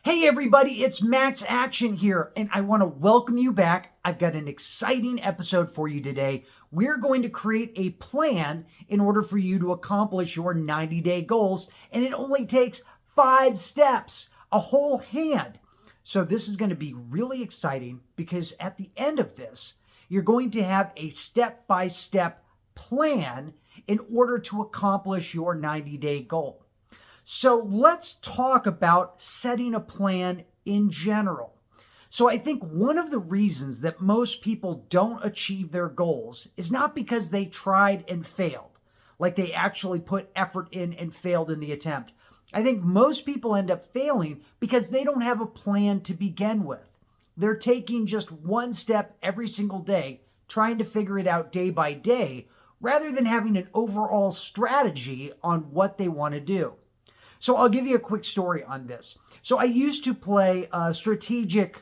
Hey everybody, it's Max Action here, and I want to welcome you back. I've got an exciting episode for you today. We're going to create a plan in order for you to accomplish your 90-day goals, and it only takes 5 steps, a whole hand. So this is going to be really exciting because at the end of this, you're going to have a step-by-step plan in order to accomplish your 90-day goal. So let's talk about setting a plan in general. So I think one of the reasons that most people don't achieve their goals is not because they tried and failed, like they actually put effort in and failed in the attempt. I think most people end up failing because they don't have a plan to begin with. They're taking just one step every single day, trying to figure it out day by day, rather than having an overall strategy on what they want to do. So I'll give you a quick story on this. So I used to play strategic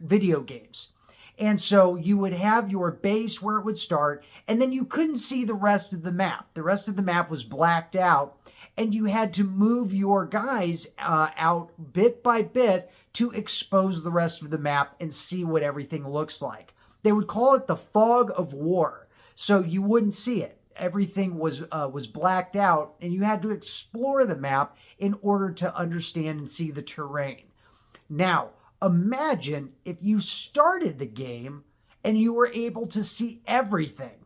video games. And so you would have your base where it would start, and then you couldn't see the rest of the map. The rest of the map was blacked out, and you had to move your guys out bit by bit to expose the rest of the map and see what everything looks like. They would call it the fog of war, so you wouldn't see it. Everything was blacked out, and you had to explore the map in order to understand and see the terrain. Now, imagine if you started the game and you were able to see everything.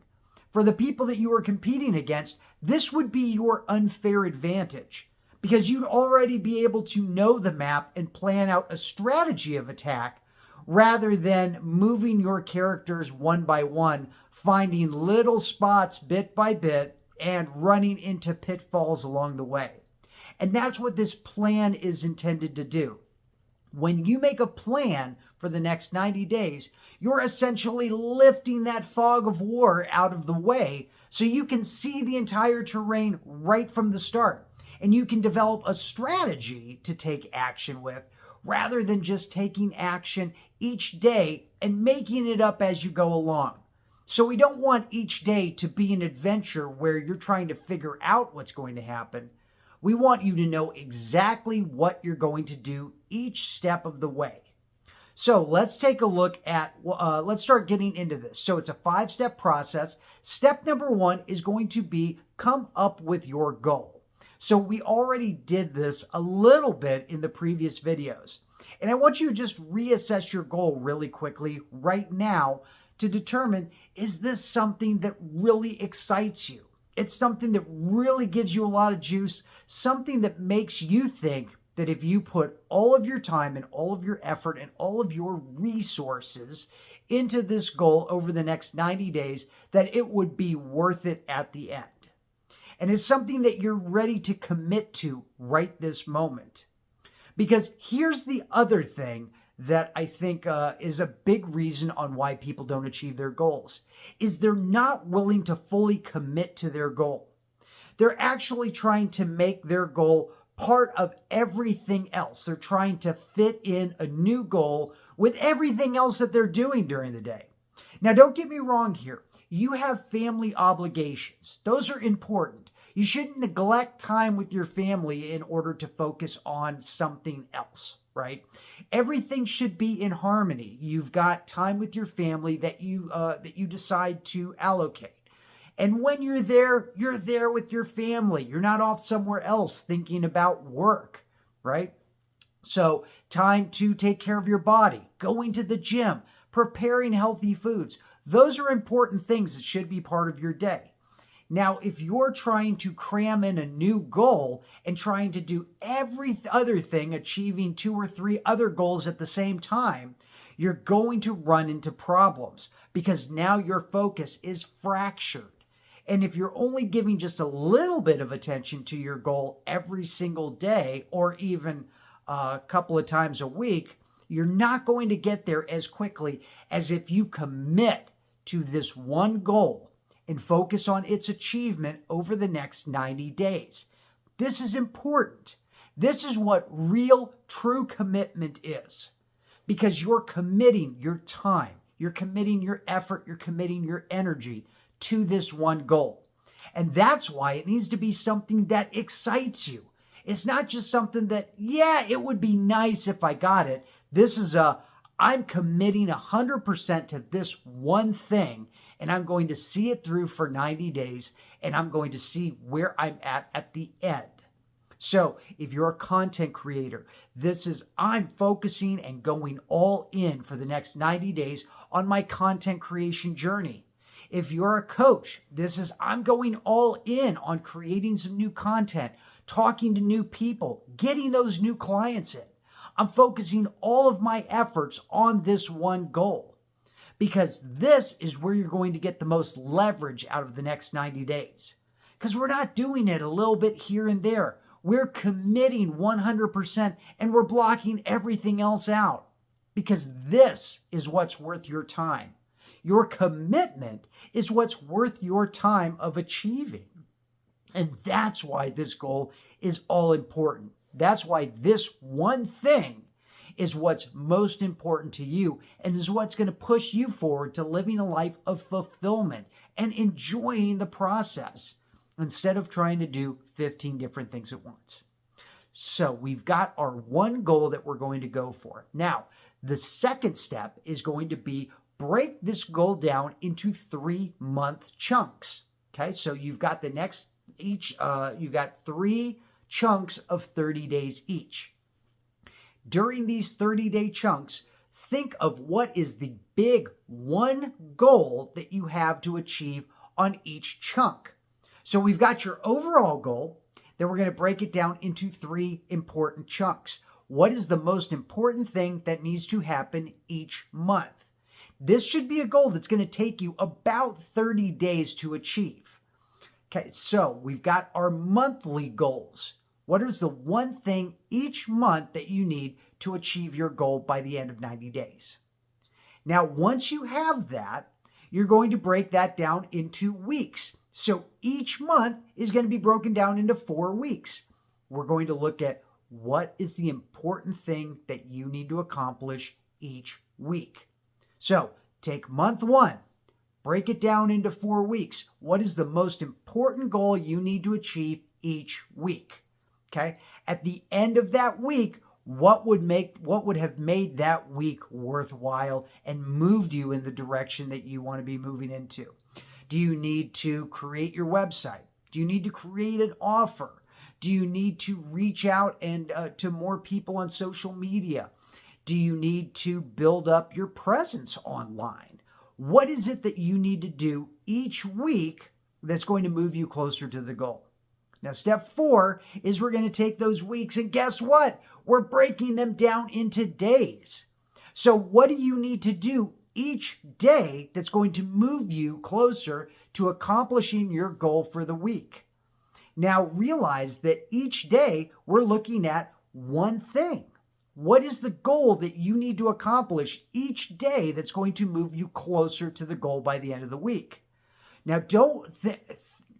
For the people that you were competing against, this would be your unfair advantage because you'd already be able to know the map and plan out a strategy of attack rather than moving your characters one by one, finding little spots bit by bit and running into pitfalls along the way. And that's what this plan is intended to do. When you make a plan for the next 90 days, you're essentially lifting that fog of war out of the way so you can see the entire terrain right from the start. And you can develop a strategy to take action with rather than just taking action each day and making it up as you go along. So we don't want each day to be an adventure where you're trying to figure out what's going to happen. We want you to know exactly what you're going to do each step of the way. So let's take a look at, let's start getting into this. So it's a 5-step process. Step number 1 is going to be come up with your goal. So we already did this a little bit in the previous videos. And I want you to just reassess your goal really quickly right now to determine, is this something that really excites you? It's something that really gives you a lot of juice, something that makes you think that if you put all of your time and all of your effort and all of your resources into this goal over the next 90 days, that it would be worth it at the end. And it's something that you're ready to commit to right this moment. Because here's the other thing that I think is a big reason on why people don't achieve their goals, is they're not willing to fully commit to their goal. They're actually trying to make their goal part of everything else. They're trying to fit in a new goal with everything else that they're doing during the day. Now, don't get me wrong here. You have family obligations. Those are important. You shouldn't neglect time with your family in order to focus on something else, right? Everything should be in harmony. You've got time with your family that you decide to allocate. And when you're there with your family. You're not off somewhere else thinking about work, right? So time to take care of your body, going to the gym, preparing healthy foods. Those are important things that should be part of your day. Now, if you're trying to cram in a new goal and trying to do every other thing, achieving 2 or 3 other goals at the same time, you're going to run into problems because now your focus is fractured. And if you're only giving just a little bit of attention to your goal every single day or even a couple of times a week, you're not going to get there as quickly as if you commit to this one goal and focus on its achievement over the next 90 days. This is important. This is what real, true commitment is, because you're committing your time, you're committing your effort, you're committing your energy to this one goal. And that's why it needs to be something that excites you. It's not just something that, yeah, it would be nice if I got it. This is I'm committing 100% to this one thing, and I'm going to see it through for 90 days, and I'm going to see where I'm at the end. So if you're a content creator, this is I'm focusing and going all in for the next 90 days on my content creation journey. If you're a coach, this is I'm going all in on creating some new content, talking to new people, getting those new clients in. I'm focusing all of my efforts on this one goal because this is where you're going to get the most leverage out of the next 90 days. Because we're not doing it a little bit here and there. We're committing 100% and we're blocking everything else out because this is what's worth your time. Your commitment is what's worth your time of achieving. And that's why this goal is all important. That's why this one thing is what's most important to you and is what's going to push you forward to living a life of fulfillment and enjoying the process instead of trying to do 15 different things at once. So we've got our one goal that we're going to go for. Now, the second step is going to be break this goal down into 3-month chunks. Okay, so you've got you've got 3 chunks of 30 days each. During these 30-day chunks, think of what is the big one goal that you have to achieve on each chunk. So we've got your overall goal, then we're going to break it down into 3 important chunks. What is the most important thing that needs to happen each month? This should be a goal that's going to take you about 30 days to achieve. Okay, so we've got our monthly goals. What is the one thing each month that you need to achieve your goal by the end of 90 days? Now, once you have that, you're going to break that down into weeks. So each month is going to be broken down into 4 weeks. We're going to look at what is the important thing that you need to accomplish each week. So take month 1, break it down into 4 weeks. What is the most important goal you need to achieve each week? Okay. At the end of that week, what would have made that week worthwhile and moved you in the direction that you want to be moving into? Do you need to create your website? Do you need to create an offer? Do you need to reach out and to more people on social media? Do you need to build up your presence online? What is it that you need to do each week that's going to move you closer to the goal? Now, step 4 is we're going to take those weeks and guess what? We're breaking them down into days. So what do you need to do each day that's going to move you closer to accomplishing your goal for the week? Now realize that each day we're looking at one thing. What is the goal that you need to accomplish each day that's going to move you closer to the goal by the end of the week? Now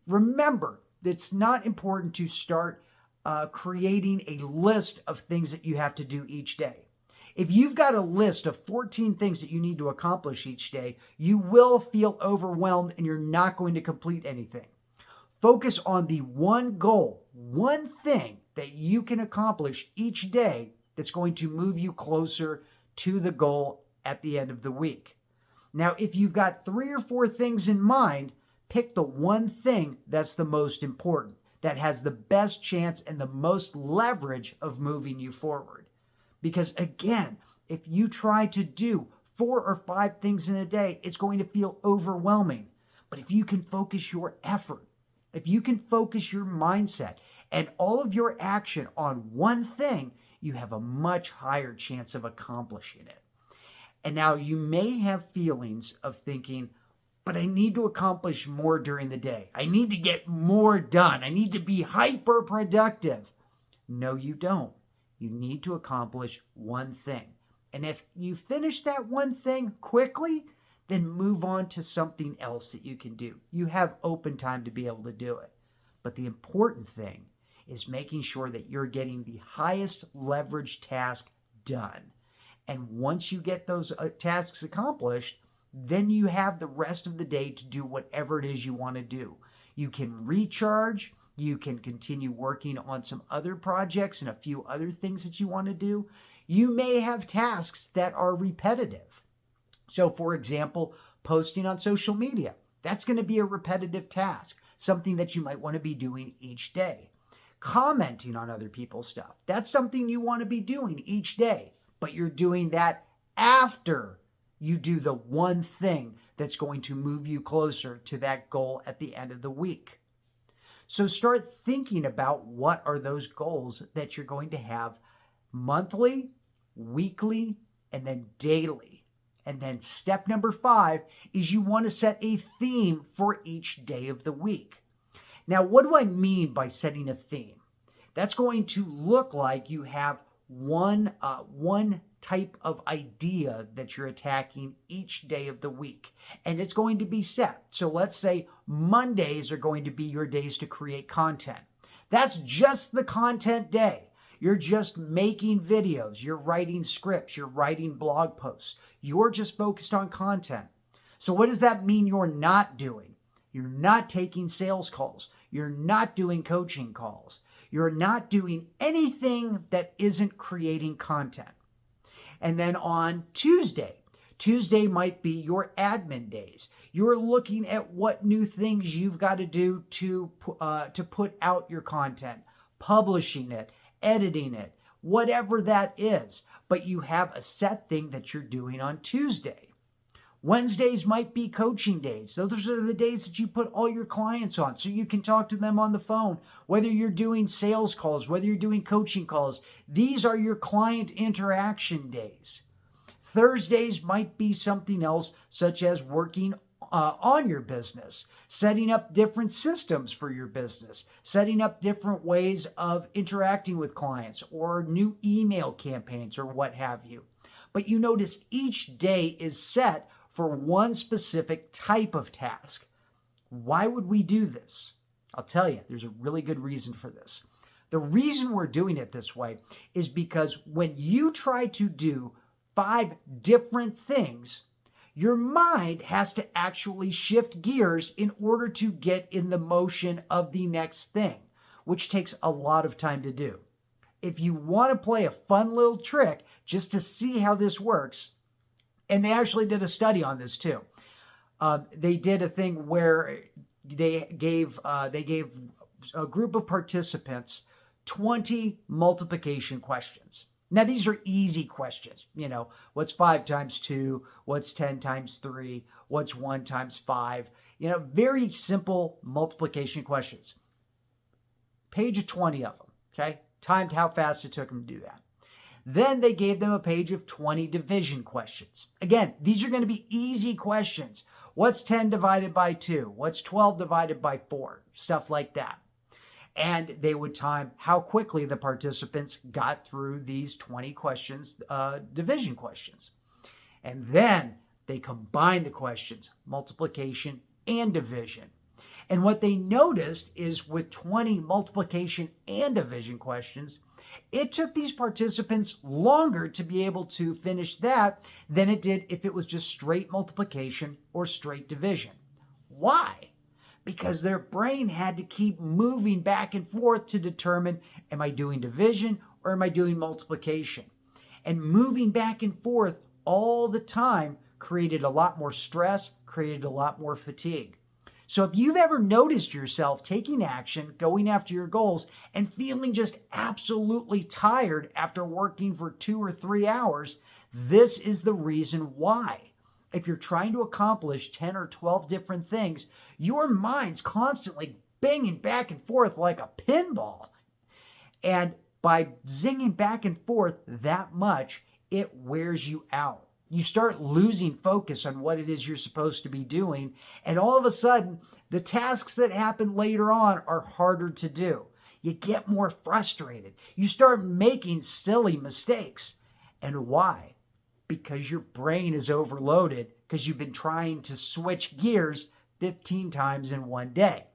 remember, it's not important to start creating a list of things that you have to do each day. If you've got a list of 14 things that you need to accomplish each day, you will feel overwhelmed and you're not going to complete anything. Focus on the one goal, one thing that you can accomplish each day that's going to move you closer to the goal at the end of the week. Now, if you've got 3 or 4 things in mind, pick the one thing that's the most important, that has the best chance and the most leverage of moving you forward. Because again, if you try to do 4 or 5 things in a day, it's going to feel overwhelming. But if you can focus your effort, if you can focus your mindset and all of your action on one thing, you have a much higher chance of accomplishing it. And now you may have feelings of thinking, but I need to accomplish more during the day. I need to get more done. I need to be hyper productive. No, you don't. You need to accomplish one thing. And if you finish that one thing quickly, then move on to something else that you can do. You have open time to be able to do it. But the important thing is making sure that you're getting the highest leverage task done. And once you get those tasks accomplished, then you have the rest of the day to do whatever it is you want to do. You can recharge, You can continue working on some other projects and a few other things that you want to do. You may have tasks that are repetitive. So, for example, posting on social media. That's going to be a repetitive task, something that you might want to be doing each day. Commenting on other people's stuff. That's something you want to be doing each day, but you're doing that after you do the one thing that's going to move you closer to that goal at the end of the week. So start thinking about what are those goals that you're going to have monthly, weekly, and then daily. And then step number 5 is you want to set a theme for each day of the week. Now, what do I mean by setting a theme? That's going to look like you have one type of idea that you're attacking each day of the week, and it's going to be set. So let's say Mondays are going to be your days to create content. That's just the content day. You're just making videos, you're writing scripts, you're writing blog posts. You're just focused on content. So what does that mean you're not doing? You're not taking sales calls. You're not doing coaching calls. You're not doing anything that isn't creating content. And then on Tuesday might be your admin days. You're looking at what new things you've got to do to put out your content, publishing it, editing it, whatever that is. But you have a set thing that you're doing on Tuesday. Wednesdays might be coaching days. Those are the days that you put all your clients on so you can talk to them on the phone, whether you're doing sales calls, whether you're doing coaching calls. These are your client interaction days. Thursdays might be something else, such as working on your business, setting up different systems for your business, setting up different ways of interacting with clients or new email campaigns or what have you. But you notice each day is set for one specific type of task. Why would we do this? I'll tell you, there's a really good reason for this. The reason we're doing it this way is because when you try to do 5 different things, your mind has to actually shift gears in order to get in the motion of the next thing, which takes a lot of time to do. If you want to play a fun little trick just to see how this works, and they actually did a study on this too. They did a thing where they gave a group of participants 20 multiplication questions. Now, these are easy questions. You know, what's 5 times 2? What's 10 times 3? What's 1 times 5? You know, very simple multiplication questions. Page of 20 of them, okay? Timed how fast it took them to do that. Then they gave them a page of 20 division questions. Again, these are going to be easy questions. What's 10 divided by 2? What's 12 divided by 4? Stuff like that. And they would time how quickly the participants got through these 20 questions, division questions. And then they combined the questions, multiplication and division. And what they noticed is with 20 multiplication and division questions, it took these participants longer to be able to finish that than it did if it was just straight multiplication or straight division. Why? Because their brain had to keep moving back and forth to determine, am I doing division or am I doing multiplication? And moving back and forth all the time created a lot more stress, created a lot more fatigue. So if you've ever noticed yourself taking action, going after your goals, and feeling just absolutely tired after working for 2 or 3 hours, this is the reason why. If you're trying to accomplish 10 or 12 different things, your mind's constantly banging back and forth like a pinball. And by zinging back and forth that much, it wears you out. You start losing focus on what it is you're supposed to be doing. And all of a sudden, the tasks that happen later on are harder to do. You get more frustrated. You start making silly mistakes. And why? Because your brain is overloaded because you've been trying to switch gears 15 times in one day.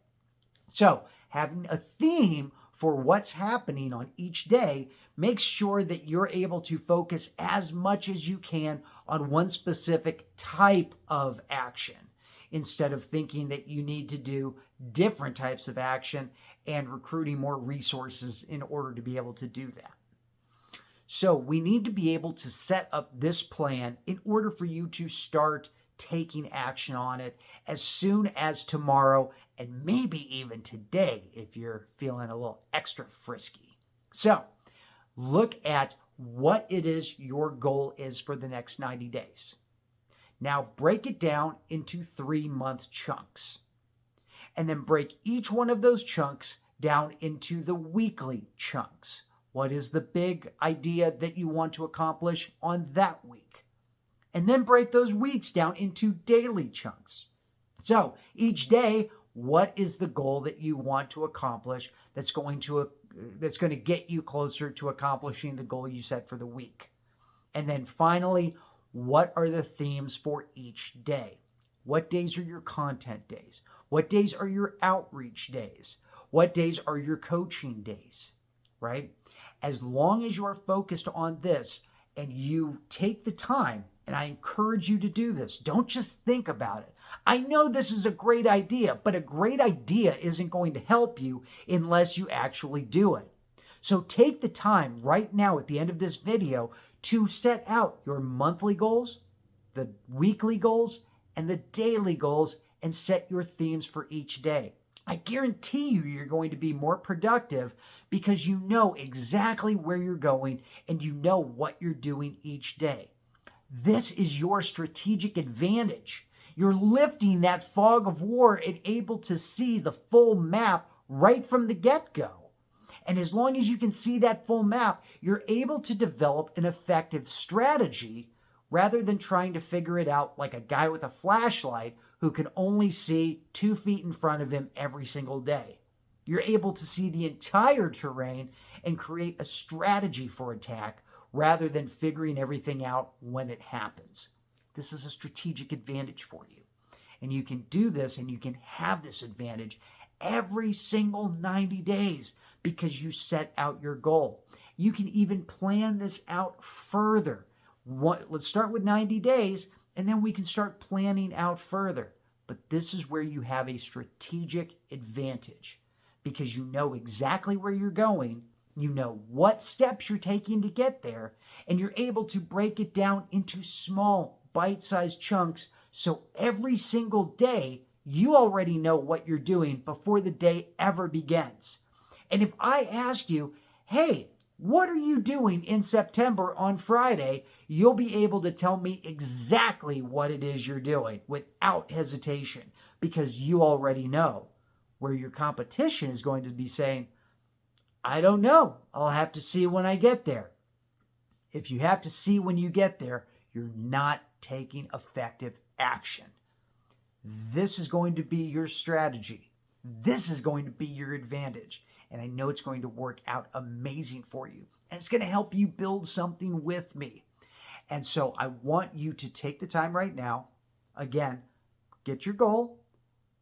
So having a theme for what's happening on each day makes sure that you're able to focus as much as you can on one specific type of action instead of thinking that you need to do different types of action and recruiting more resources in order to be able to do that. So we need to be able to set up this plan in order for you to start taking action on it as soon as tomorrow, and maybe even today if you're feeling a little extra frisky. So look at what it is your goal is for the next 90 days. Now break it down into 3-month chunks, and then break each one of those chunks down into the weekly chunks. What is the big idea that you want to accomplish on that week? And then break those weeks down into daily chunks. So each day, what is the goal that you want to accomplish that's going to get you closer to accomplishing the goal you set for the week? And then finally, what are the themes for each day? What days are your content days? What days are your outreach days? What days are your coaching days, right? As long as you are focused on this and you take the time, and I encourage you to do this, don't just think about it. I know this is a great idea, but a great idea isn't going to help you unless you actually do it. So take the time right now at the end of this video to set out your monthly goals, the weekly goals, and the daily goals, and set your themes for each day. I guarantee you're going to be more productive because you know exactly where you're going and you know what you're doing each day. This is your strategic advantage. You're lifting that fog of war and able to see the full map right from the get-go. And as long as you can see that full map, you're able to develop an effective strategy rather than trying to figure it out like a guy with a flashlight who can only see 2 feet in front of him every single day. You're able to see the entire terrain and create a strategy for attack rather than figuring everything out when it happens. This is a strategic advantage for you. And you can do this and you can have this advantage every single 90 days because you set out your goal. You can even plan this out further. Let's start with 90 days and then we can start planning out further. But this is where you have a strategic advantage because you know exactly where you're going, you know what steps you're taking to get there, and you're able to break it down into small, bite-sized chunks so every single day you already know what you're doing before the day ever begins. And if I ask you, hey, what are you doing in September on Friday? You'll be able to tell me exactly what it is you're doing without hesitation because you already know, where your competition is going to be saying, I don't know. I'll have to see when I get there. If you have to see when you get there, you're not taking effective action. This is going to be your strategy. This is going to be your advantage. And I know it's going to work out amazing for you. And it's going to help you build something with me. And so I want you to take the time right now. Again, get your goal,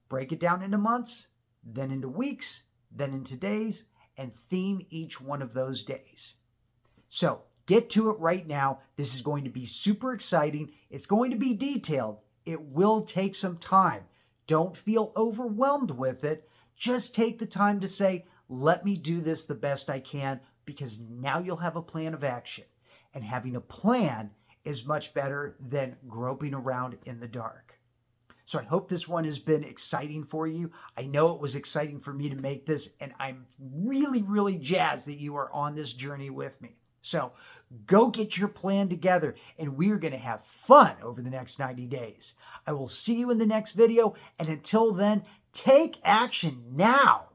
break it down into months, then into weeks, then into days, and theme each one of those days. So get to it right now. This is going to be super exciting. It's going to be detailed. It will take some time. Don't feel overwhelmed with it. Just take the time to say, let me do this the best I can, because now you'll have a plan of action. And having a plan is much better than groping around in the dark. So I hope this one has been exciting for you. I know it was exciting for me to make this, and I'm really, really jazzed that you are on this journey with me. So go get your plan together, and we are going to have fun over the next 90 days. I will see you in the next video, and until then, take action now.